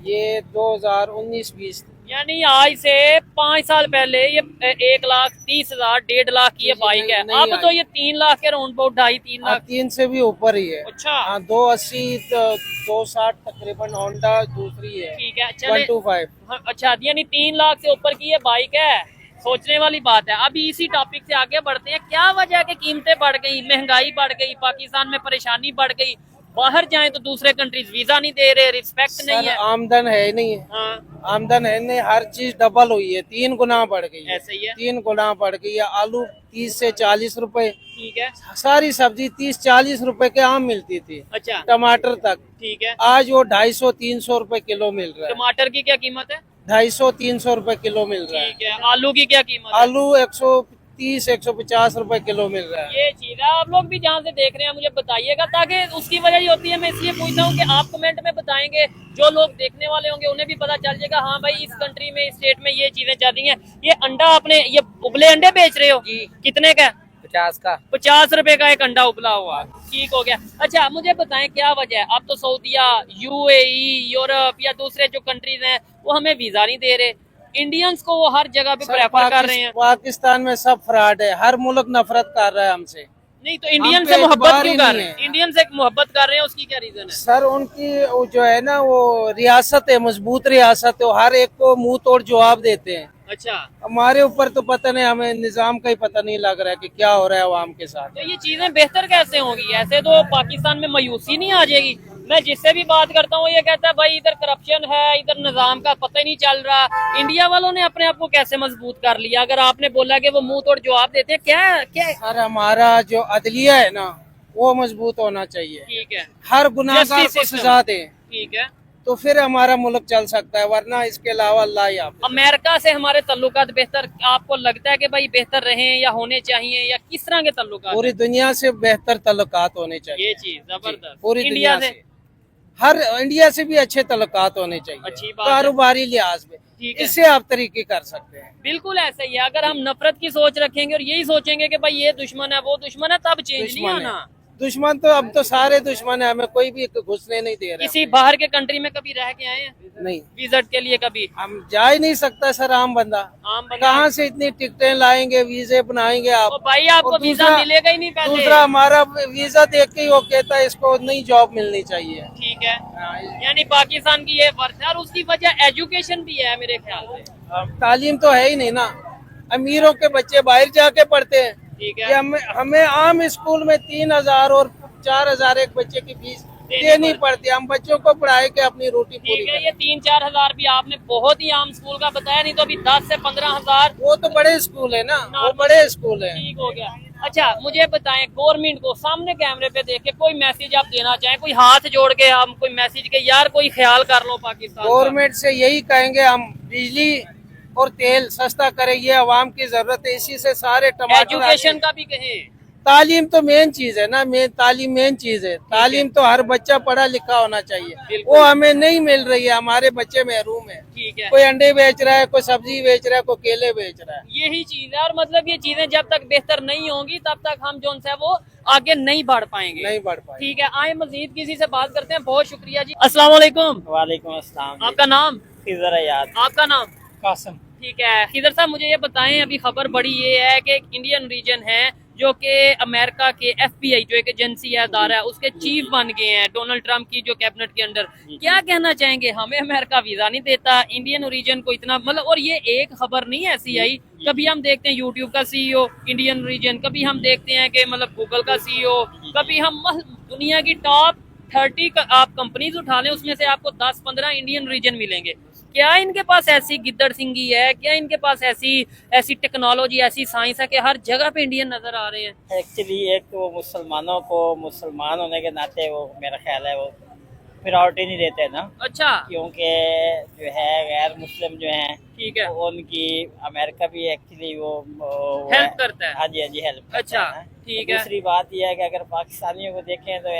H: ये 2019-20
B: यानी आज से 5 साल पहले ये 1,30,000 1.5 लाख की ये
H: जी,
B: बाइक है।
H: नहीं
B: अब तो ये 3 लाख के राउंड अबाउट 2.5-3 लाख।
H: 3 से भी ऊपर ही है।
B: अच्छा
H: 280 260 तकरीबन होंडा दूसरी है।
B: ठीक है चले।
H: 125।
B: हाँ, अच्छा यानी 3 लाख से ऊपर की ये बाइक है, सोचने वाली बात है। अभी इसी टॉपिक से आगे बढ़ते हैं। क्या वजह है कि कीमतें बढ़ गई, महंगाई बढ़ गई, पाकिस्तान में परेशानी बढ़ गई, बाहर जाएं तो दूसरे कंट्रीज वीजा नहीं दे रहे, रिस्पेक्ट नहीं
A: सर
B: है।
A: आमदन है नहीं,
B: हाँ
A: आमदन है नहीं, हर चीज डबल हुई है, 3 गुना बढ़ गई है,
B: ऐसे ही है।
A: 3 गुना बढ़ गई है। आलू 30 से 40 रुपए,
B: ठीक है।
A: सारी सब्जी 30-40 रुपए के आम मिलती थी,
B: अच्छा
A: टमाटर तक।
B: ठीक है।
A: आज वो 250-300 रुपए किलो मिल रहा है,
B: टमाटर की क्या कीमत है?
A: 250-300 रुपए किलो मिल रहा है।
B: ठीक है। आलू की क्या कीमत है?
A: आलू 130-150 रुपए किलो मिल रहा है।
B: ये चीज है। आप लोग भी जहाँ से देख रहे हैं मुझे बताइएगा, ताकि उसकी वजह ये होती है, मैं इसलिए पूछता हूँ कि आप कमेंट में बताएंगे, जो लोग देखने वाले होंगे उन्हें भी पता चल जाएगा, हाँ भाई इस कंट्री में, इस स्टेट में ये चीजें चल रही हैं। ये अंडा आपने, ये उबले अंडे बेच रहे हो कितने का?
H: 50 का।
B: 50 रुपए का एक अंडा उबला हुआ। ठीक हो गया। अच्छा मुझे बताएं क्या वजह है, अब तो सऊदीया, यूएई, यूरोप या दूसरे जो कंट्रीज हैं वो हमें वीजा नहीं दे रहे, इंडियंस को वो हर जगह पे प्रेफर कर रहे हैं।
A: पाकिस्तान में सब फ्रॉड है, हर मुल्क नफरत कर रहा है हमसे।
B: नहीं तो इंडियन
A: हम
B: से
A: पे
B: मोहब्बत
A: एतबार
B: क्यों
A: ही
B: कर
A: नहीं
B: रहे हैं?
A: है।
B: इंडियन से मोहब्बत कर रहे हैं, उसकी क्या रीजन है?
A: सर उनकी वो जो है ना, वो रियासत है, मजबूत रियासत है, वो हर एक को मुंह तोड़ जवाब देते हैं।
B: अच्छा
A: हमारे ऊपर तो पता नहीं, हमें निजाम का ही पता नहीं लग रहा है कि क्या हो रहा है अवाम के साथ।
B: तो ये चीजें बेहतर कैसे होंगी? ऐसे तो पाकिस्तान में मायूसी नहीं आ जाएगी। मैं जिससे भी बात करता हूँ ये कहता है भाई इधर करप्शन है, इधर निजाम का पता ही नहीं चल रहा। इंडिया वालों ने अपने आप को कैसे मजबूत कर लिया? अगर आपने बोला कि वो मुंह तोड़ जवाब देते हैं, क्या?
A: सर हमारा जो अदलिया है ना, वो मजबूत होना चाहिए,
B: ठीक है।
A: हर गुनाहगार
B: Justice
A: को
B: system।
A: सजा दे,
B: ठीक है।
A: तो फिर हमारा मुल्क चल सकता है, वरना इसके अलावा अल्लाह ही आप।
B: अमेरिका से हमारे तल्लुकात बेहतर आपको लगता है कि भाई बेहतर रहें या होने चाहिए, या किस तरह के तल्लुकात?
A: पूरी दुनिया से बेहतर तल्लुकात होने चाहिए।
B: ये चीज जबरदस्त।
A: पूरी
B: इंडिया
A: दुनिया
B: से
A: से, हर इंडिया से भी अच्छे तल्लुकात होने चाहिए,
B: अच्छी बात है।
A: कारोबारी लिहाज में।
B: ठीक है।
A: इससे आप तरीके कर सकते हैं।
B: बिल्कुल ऐसा ही है। अगर हम नफरत की सोच रखेंगे और यही सोचेंगे कि भाई ये दुश्मन है, वो दुश्मन है, तब चेंज नहीं
A: दुश्मन है,
B: आना।
A: दुश्मन तो अब तो सारे दुश्मन है, हमें कोई भी घुसने नहीं दे रहा।
B: किसी बाहर के कंट्री में कभी रह के आए हैं
A: नहीं,
B: विजिट के लिए? कभी
A: हम जा ही नहीं सकता सर, आम बंदा
B: आम बंदा।
A: कहाँ से इतनी टिकटें लाएंगे, वीजे बनाएंगे आप?
B: तो भाई आपको
A: और
B: वीजा
A: दूसरा-
B: मिलेगा ही नहीं पहले।
A: दूसरा हमारा वीजा देख के ही वो कहता है इसको नई जॉब मिलनी चाहिए।
B: ठीक है। यानी पाकिस्तान की ये वर्थ है, और उसकी वजह एजुकेशन भी है मेरे ख्याल से।
A: तालीम तो है ही नहीं ना, अमीरों के बच्चे बाहर जाके पढ़ते हैं।
B: ठीक
A: ये
B: है।
A: हमें आम स्कूल में 3000 और 4000 एक बच्चे की फीस देनी पड़ती है। हम बच्चों को पढ़ाए के अपनी रोटी पूरी
B: ठीक है।
A: करें।
B: ये 3-4 हजार भी आपने बहुत ही आम स्कूल का बताया, नहीं तो अभी 10 से 15 हजार।
A: वो तो बड़े स्कूल है ना, वो बड़े स्कूल है।
B: ठीक हो गया। अच्छा मुझे बताएं, गवर्नमेंट को सामने कैमरे पे देख के कोई मैसेज आप देना चाहें, कोई हाथ जोड़ के हम कोई मैसेज के, यार कोई ख्याल कर लो पाकिस्तान का।
A: गवर्नमेंट से यही कहेंगे, हम बिजली और तेल सस्ता करें, ये आवाम की जरूरत है, इसी से सारे टमाटर
B: एजुकेशन
A: आते
B: का भी कहें।
A: हैं। तालीम तो मेन चीज है ना, तालीम मेन चीज है। तालीम तो हर बच्चा पढ़ा लिखा होना चाहिए,
B: बिल्कुल।
A: वो हमें नहीं मिल रही है। हमारे बच्चे महरूम है,
B: ठीक है।
A: कोई अंडे बेच रहा है, कोई सब्जी बेच रहा है, कोई केले बेच रहा है।
B: यही चीज है। और मतलब ये चीजें जब तक बेहतर नहीं होंगी तब तक हम जो है वो आगे नहीं बढ़ पाएंगे।
A: नहीं बढ़ पाए।
B: ठीक है। आए मजीद किसी से बात करते हैं। बहुत शुक्रिया जी। अस्सलाम वालेकुम।
F: वालेकुम अस्सलाम।
B: आपका नाम?
F: खिजर याद।
B: आपका नाम?
G: कासिम।
B: ठीक है। खिदर साहब मुझे ये बताएं, अभी खबर बड़ी ये है कि एक इंडियन रीजन है जो कि अमेरिका के FBI जो एक एजेंसी है, अदारा है, उसके चीफ बन गए हैं डोनाल्ड ट्रंप की जो कैबिनेट के अंदर। क्या कहना चाहेंगे? हमें अमेरिका वीजा नहीं देता, इंडियन ओरिजिन को इतना मतलब, और ये एक खबर नहीं ऐसी आई। कभी हम देखते हैं यूट्यूब का CEO इंडियन रीजन, कभी हम देखते हैं कि मतलब गूगल का CEO, कभी हम दुनिया की टॉप 30 आप कंपनीज उठा लें, उसमें से आपको 10-15 इंडियन रीजन मिलेंगे। क्या इनके पास ऐसी गिद्दड़ सिंगी है? क्या इनके पास ऐसी टेक्नोलॉजी, ऐसी साइंस है कि हर जगह पे इंडियन नजर आ रहे हैं?
F: एक्चुअली एक तो वो मुसलमानों को मुसलमान होने के नाते वो मेरा ख्याल है वो प्रायोरिटी नहीं देते ना,
B: अच्छा
F: क्योंकि जो है गैर मुस्लिम जो हैं
B: ठीक है।
F: वो उनकी अमेरिका भी एक्चुअली वो
B: हेल्प करता है।
F: हाँ जी हेल्प करता
B: अच्छा,
F: है ना।
B: ठीक है।
F: दूसरी बात यह है कि अगर पाकिस्तानियों को देखें तो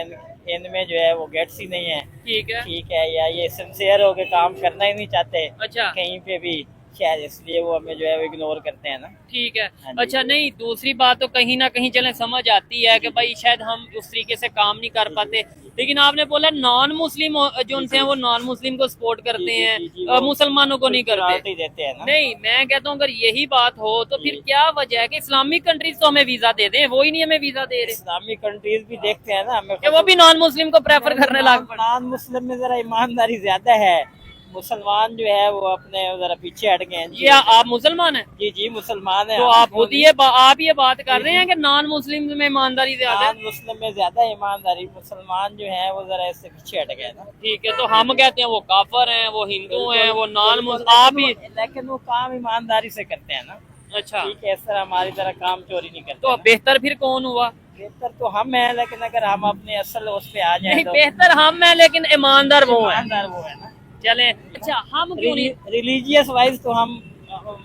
F: इनमें जो है वो गेट्स ही नहीं है।
B: ठीक है।
F: ठीक है, या ये सिंसियर होकर काम करना ही नहीं चाहते
B: अच्छा
F: कहीं पे भी, शायद इसलिए वो हमें जो है वो इग्नोर करते हैं ना।
B: ठीक है।
F: हाँ जी।
B: अच्छा नहीं, दूसरी बात तो कहीं ना कहीं चले समझ आती है कि भाई शायद हम उस तरीके से काम नहीं कर पाते, लेकिन आपने बोला नॉन मुस्लिम जो उनसे हैं वो नॉन मुस्लिम को सपोर्ट करते हैं, मुसलमानों को नहीं करते।
F: प्रायोरिटी देते हैं ना।
B: नहीं, मैं कहता हूँ अगर यही बात हो तो फिर क्या वजह है कि इस्लामिक कंट्रीज तो हमें वीजा दे दें, वो ही नहीं हमें वीजा दे रहे,
F: इस्लामिक कंट्रीज भी देखते हैं ना हमें,
B: कि वो भी नॉन मुस्लिम को प्रेफर करने लग पड़े।
F: नॉन मुस्लिम में जरा ईमानदारी ज्यादा है, मुसलमान जो है वो अपने जरा पीछे हट गए हैं जी।
B: ये आप मुसलमान हैं?
F: जी जी मुसलमान है।
B: तो आप खुद आप ये बात कर रहे हैं कि नॉन मुस्लिम में ईमानदारी ज्यादा है?
F: नॉन मुस्लिम में ज्यादा ईमानदारी, मुसलमान जो है वो जरा इससे पीछे हट गए ना।
B: ठीक है, तो हम कहते हैं वो काफर हैं, वो हिंदू हैं, वो नॉन मुस्लिम, आप ही।
F: लेकिन वो काम ईमानदारी से करते हैं ना।
B: अच्छा,
F: ठीक है, इस तरह हमारी तरह काम चोरी नहीं करते।
B: तो बेहतर फिर कौन हुआ?
F: बेहतर तो हम हैं, लेकिन अगर हम अपने असल उस पे आ जाए
B: नहीं,
F: तो
B: बेहतर हम हैं लेकिन ईमानदार वो है।
F: ईमानदार वो है ना।
B: चले, अच्छा हम क्यों नहीं?
F: रिलीजियस वाइज तो हम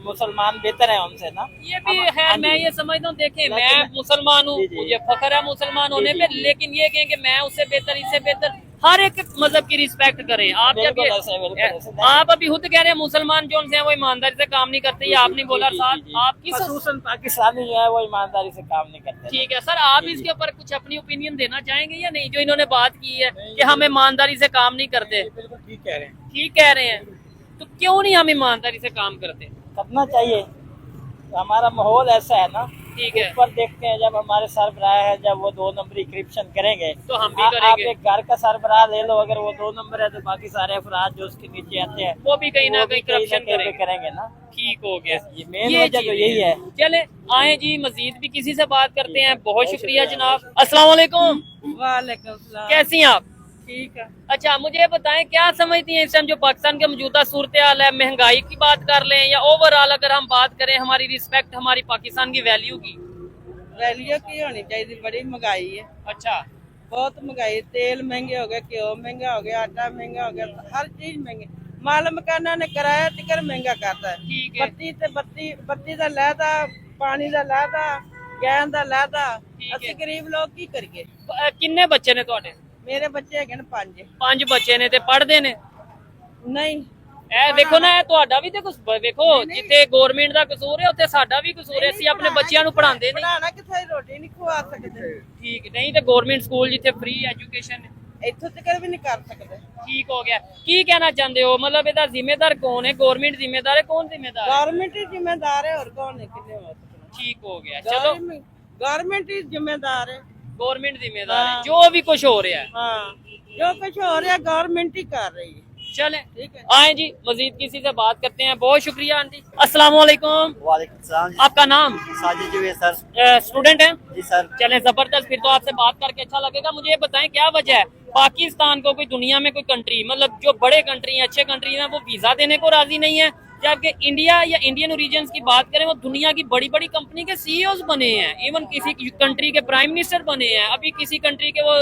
F: मुसलमान बेहतर है उनसे ना।
B: ये भी है, मैं ये समझता हूँ, देखें मैं मुसलमान हूँ,
F: जी, जी।
B: मुझे फख्र है मुसलमान होने
F: जी,
B: पे,
F: जी।
B: लेकिन ये कहें कि मैं उससे बेहतर, इससे बेहतर, हर एक मजहब की रिस्पेक्ट करें। आप जब
F: बिल्कुल ऐसे, बिल्कुल ऐसे।
B: आप अभी खुद कह रहे हैं मुसलमान जो हैं वो ईमानदारी से काम नहीं करते, ये आपने बोला।
F: जी,
B: साथ
F: जी, जी।
B: आप किस,
F: खसूसन पाकिस्तानी जो है वो ईमानदारी से काम नहीं करते।
B: ठीक है सर, आप इसके ऊपर कुछ अपनी ओपिनियन देना चाहेंगे या नहीं, जो इन्होंने बात की है कि हम ईमानदारी से काम नहीं करते?
F: बिल्कुल ठीक कह रहे हैं।
B: ठीक कह रहे हैं, तो क्यों नहीं हम ईमानदारी से काम करते?
F: करना चाहिए, तो हमारा माहौल ऐसा है ना।
B: ठीक है,
F: ऊपर देखते हैं जब हमारे सरबराह है, जब वो 2 नंबरी करप्शन करेंगे
B: तो हम भी
F: आप
B: करेंगे।
F: एक घर का सरबराह ले लो, अगर वो 2 नंबर है तो बाकी सारे अफराद जो उसके नीचे आते हैं
B: वो भी कहीं ना
F: वो
B: कहीं
F: भी कहीं
B: करप्शन
F: ना कहीं करेंगे ना।
B: ठीक हो गया,
F: ये मेन वजह तो यही है।
B: चले आए जी, मजीद भी किसी से बात करते हैं। बहुत शुक्रिया जनाब। अस्सलाम वालेकुम,
A: वालेकुम सलाम।
B: कैसी हैं आप?
A: ठीक है।
B: अच्छा, मुझे बताएं क्या समझती हैं इस टाइम जो पाकिस्तान के मौजूदा सूरत हाल है, महंगाई की बात कर लें या ओवरऑल अगर हम बात करें हमारी रिस्पेक्ट, हमारी पाकिस्तान की वैल्यू की?
A: वैल्यू की होनी चाहिए, बड़ी महंगाई है,
B: अच्छा,
A: बहुत महंगाई। तेल महंगे हो गए, घ्यो महंगा हो गया, आटा महंगा हो गया, हर चीज महंगी। माल मकाना ने किराया तिकर महंगा करता है।
B: ठीक है,
A: ਬੱਤੀ ਤੇ ਬੱਤੀ ਦਾ ਲੈਦਾ, ਪਾਣੀ ਦਾ ਲੈਦਾ, ਗੈਸ ਦਾ ਲੈਦਾ।
B: ਠੀਕ
A: ਅਸੀਂ
B: ਹੈ।
A: ਗਰੀਬ ਲੋਕ ਕੀ ਕਰੀਏ?
B: किन्ने बच्चे ने ਤੁਹਾਡੇ?
A: ਮੇਰੇ ਬੱਚੇ ਹੈਗੇ ਨੇ 5।
B: 5 ਬੱਚੇ ਨੇ ਤੇ ਪੜ੍ਹਦੇ ਨੇ?
A: ਨਹੀਂ,
B: ਇਹ ਦੇਖੋ ਨਾ, ਇਹ ਤੁਹਾਡਾ ਵੀ ਤੇ ਕੁਝ ਵੇਖੋ, ਜਿੱਥੇ ਗਵਰਨਮੈਂਟ ਦਾ ਕਸੂਰ ਹੈ ਉੱਥੇ ਸਾਡਾ ਵੀ ਕਸੂਰ ਹੈ। ਅਸੀਂ ਆਪਣੇ ਬੱਚਿਆਂ ਨੂੰ ਪੜ੍ਹਾਉਂਦੇ ਨਹੀਂ।
A: ਬਣਾਣਾ ਕਿੱਥੇ, ਰੋਟੀ ਨਹੀਂ ਖਵਾ ਸਕਦੇ।
B: ਠੀਕ ਨਹੀਂ, ਤੇ ਗਵਰਨਮੈਂਟ ਸਕੂਲ ਜਿੱਥੇ ਫ੍ਰੀ ਐਜੂਕੇਸ਼ਨ,
A: ਇੱਥੋਂ ਤੱਕ ਵੀ ਨਹੀਂ ਕਰ ਸਕਦੇ।
B: ਠੀਕ ਹੋ ਗਿਆ। ਕੀ ਕਹਿਣਾ ਚਾਹੁੰਦੇ ਹੋ, ਮਤਲਬ ਇਹਦਾ ਜ਼ਿੰਮੇਦਾਰ ਕੌਣ ਹੈ? ਗਵਰਨਮੈਂਟ ਜ਼ਿੰਮੇਦਾਰ ਹੈ, ਕੌਣ ਜ਼ਿੰਮੇਦਾਰ ਹੈ?
A: ਗਵਰਨਮੈਂਟ ਹੀ ਜ਼ਿੰਮੇਦਾਰ ਹੈ, ਹੋਰ ਕੌਣ ਹੈ? ਕਿੰਨੇ ਹੋ ਸਕਣਾ?
B: ठीक हो गया, चलो
A: गवर्नमेंट ही जिम्मेदार है।
B: गवर्नमेंट जिम्मेदार है
A: हाँ।
B: जो भी कुछ हो रहा है।
A: हाँ, जो कुछ हो रहा है गवर्नमेंट ही कर रही है।
B: चले
A: ठीक है।
B: आए जी, मजीद किसी से बात करते हैं। बहुत शुक्रिया आंटी। अस्सलाम वालेकुम,
C: वालेकुम सलाम।
B: आपका नाम?
C: साजिद जी सर।
B: स्टूडेंट हैं?
C: जी सर।
B: चलें, जबरदस्त, फिर तो आपसे बात करके अच्छा लगेगा। मुझे ये बताएं क्या वजह है पाकिस्तान को कोई दुनिया में कोई कंट्री, मतलब जो बड़े कंट्री हैं, अच्छे कंट्री हैं, वो वीजा देने को राजी नहीं है, जबकि इंडिया या इंडियन ओरिजिन्स की बात करें वो दुनिया की बड़ी बड़ी कंपनी के सीईओज बने हैं, इवन किसी कंट्री के प्राइम मिनिस्टर बने हैं, अभी किसी कंट्री के वो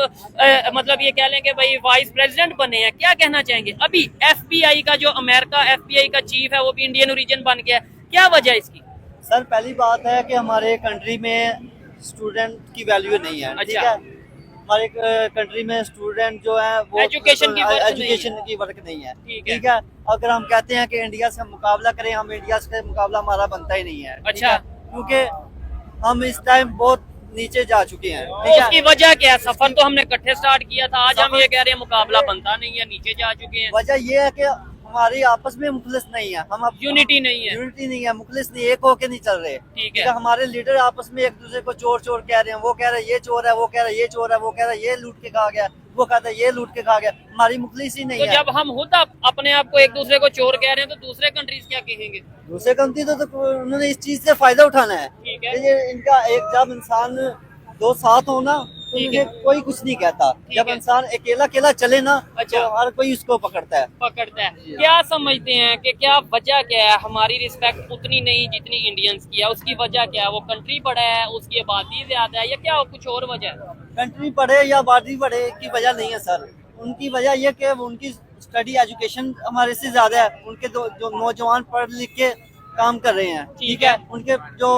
B: मतलब ये कह लें कि भाई वाइस प्रेसिडेंट बने हैं। क्या कहना चाहेंगे? अभी FBI का जो अमेरिका FBI का चीफ है वो भी इंडियन ओरिजिन बन गया है, क्या वजह है इसकी?
C: सर पहली बात है कि हमारे कंट्री में स्टूडेंट की वैल्यू नहीं है। ठीक
B: अच्छा।
C: है, हमारे कंट्री में स्टूडेंट जो है वो
B: एजुकेशन की वर्क
C: एजुकेशन की वर्क नहीं है।
B: ठीक है।
C: ठीक है, अगर हम कहते हैं कि इंडिया से मुकाबला करें, हम इंडिया से मुकाबला हमारा बनता ही नहीं है। ठीक
B: अच्छा।
C: है? क्योंकि हम इस टाइम बहुत नीचे जा चुके हैं।
B: तो
C: ठीक
B: उसकी
C: है,
B: वजह क्या है? सफर तो हमने इकट्ठे स्टार्ट किया था, आज हम ये कह रहे हैं मुकाबला बनता नहीं है, नीचे जा चुके हैं,
C: वजह ये है कि हमारी आपस में मुखलिस नहीं है। हम
B: यूनिटी नहीं है।
C: यूनिटी नहीं है, मुखलिस नहीं, एक होके नहीं चल रहे।
B: ठीक
C: ठीक
B: है।
C: है, हमारे लीडर आपस में एक दूसरे को चोर चोर कह रहे हैं। वो कह रहे हैं ये चोर है, वो कह रहे हैं ये चोर है, वो कह रहे हैं ये लूट के खा गया, वो कहता है ये लूट के खा गया। हमारी मुखलिस ही नहीं
B: तो
C: है।
B: जब हम खुद अपने आप को एक दूसरे को चोर कह रहे हैं तो दूसरे कंट्रीज क्या कहेंगे?
C: दूसरे कंट्री तो उन्होंने इस चीज से फायदा उठाना है।
B: ठीक है।
C: ये इनका एक, जब इंसान दो साथ हो ना तो
B: ठीक
C: मुझे
B: है।
C: कोई कुछ नहीं कहता। जब
B: है।
C: इंसान अकेला अकेला चले ना
B: अच्छा।
C: तो हर कोई उसको पकड़ता है।
B: पकड़ता है। क्या समझते हैं कि क्या वजह क्या है हमारी रिस्पेक्ट उतनी नहीं जितनी इंडियंस की है? उसकी वजह क्या है? वो कंट्री बड़ा है, उसकी आबादी ज्यादा है, या क्या कुछ और वजह है?
C: कंट्री बढ़े या आबादी बढ़े की वजह नहीं है सर। उनकी वजह यह कि उनकी स्टडी एजुकेशन हमारे से ज्यादा है। उनके जो नौजवान पढ़ लिख के काम कर रहे हैं।
B: ठीक है।
C: उनके जो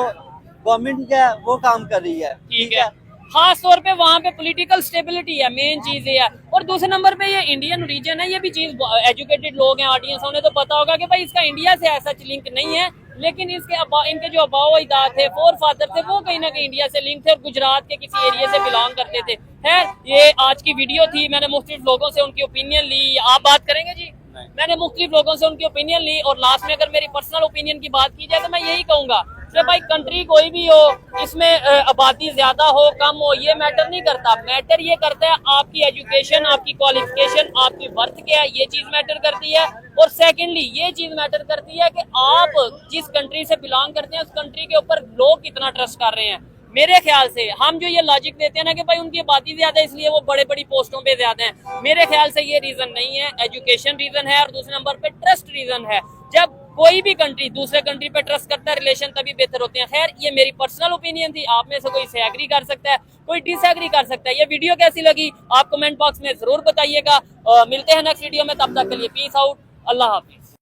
C: गवर्नमेंट है वो काम कर रही है।
B: ठीक है। खास तौर पे वहाँ पे पॉलिटिकल स्टेबिलिटी है, मेन चीज ये है। और दूसरे नंबर पे ये इंडियन रीजन है, ये भी चीज एजुकेटेड लोग हैं, ऑडियंस, उन्हें तो पता होगा कि भाई इसका इंडिया से ऐसा लिंक नहीं है, लेकिन इनके जो अबाव अजदाद थे, फोर फादर थे, वो कहीं ना कहीं इंडिया से लिंक थे और गुजरात के किसी एरिया से बिलोंग करते थे। खैर, ये आज की वीडियो थी, मैंने मुख्तलिफ लोगों से उनकी ओपिनियन ली। आप बात करेंगे जी? मैंने मुख्तलिफ लोगों से उनकी ओपिनियन ली और लास्ट में अगर मेरी पर्सनल ओपिनियन की बात की जाए तो मैं यही कहूंगा, तो भाई कंट्री कोई भी हो, इसमें आबादी ज्यादा हो कम हो ये मैटर नहीं करता। मैटर ये करता है आपकी एजुकेशन, आपकी क्वालिफिकेशन, आपकी वर्थ क्या है, ये चीज मैटर करती है। और सेकेंडली ये चीज मैटर करती है कि आप जिस कंट्री से बिलोंग करते हैं उस कंट्री के ऊपर लोग कितना ट्रस्ट कर रहे हैं। मेरे ख्याल से हम जो ये लॉजिक देते हैं ना कि भाई उनकी आबादी ज्यादा है इसलिए वो बड़े बड़ी पोस्टों पे ज्यादा हैं, मेरे ख्याल से ये रीजन नहीं है। एजुकेशन रीजन है और दूसरे नंबर पे ट्रस्ट रीजन है। जब कोई भी कंट्री दूसरे कंट्री पे ट्रस्ट करता है रिलेशन तभी बेहतर होते हैं। खैर ये मेरी पर्सनल ओपिनियन थी, आप में से कोई से एग्री कर सकता है, कोई डिसएग्री कर सकता है। ये वीडियो कैसी लगी आप कमेंट बॉक्स में जरूर बताइएगा। मिलते हैं नेक्स्ट वीडियो में, तब तक के लिए पीस आउट, अल्लाह हाफिज।